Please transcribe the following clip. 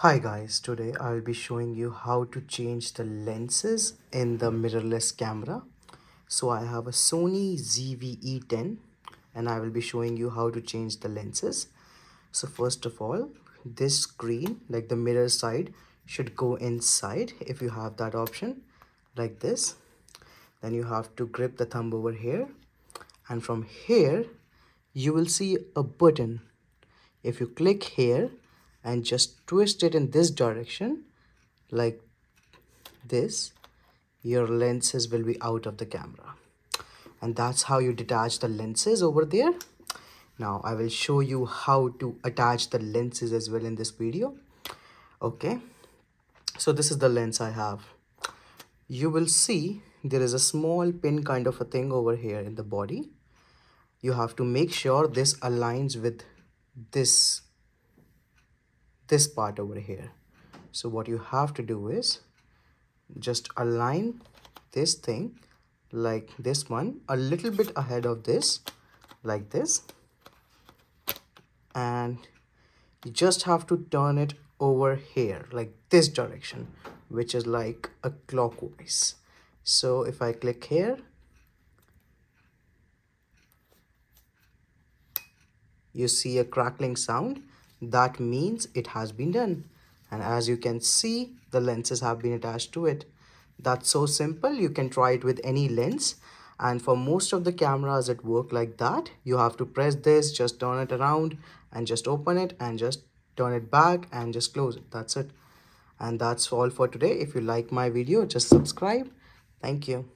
Hi guys, today I will be showing you how to change the lenses in the mirrorless camera. So I have a Sony ZV-E10 and I will be showing you how to change the lenses. So first of all, this screen, like the mirror side, should go inside if you have that option, like this. Then you have to grip the thumb over here, and from here you will see a button. If you click here and just twist it in this direction like this, your lenses will be out of the camera. And that's how you detach the lenses over there. Now I will show you how to attach the lenses as well in this video. Okay, so this is the lens I have. You will see there is a small pin kind of a thing over here in the body. You have to make sure this aligns with this this part over here. So what you have to do is just align this thing like this one a little bit ahead of this, like this, and you just have to turn it over here like this direction, which is like a clockwise. So if I click here, you see a crackling sound. That means it has been done. And as you can see, the lenses have been attached to it. That's so simple. You can try it with any lens. And for most of the cameras, it works like that. You have to press this, just turn it around and just open it and just turn it back and just close it. That's it. And that's all for today. If you like my video, just subscribe. Thank you.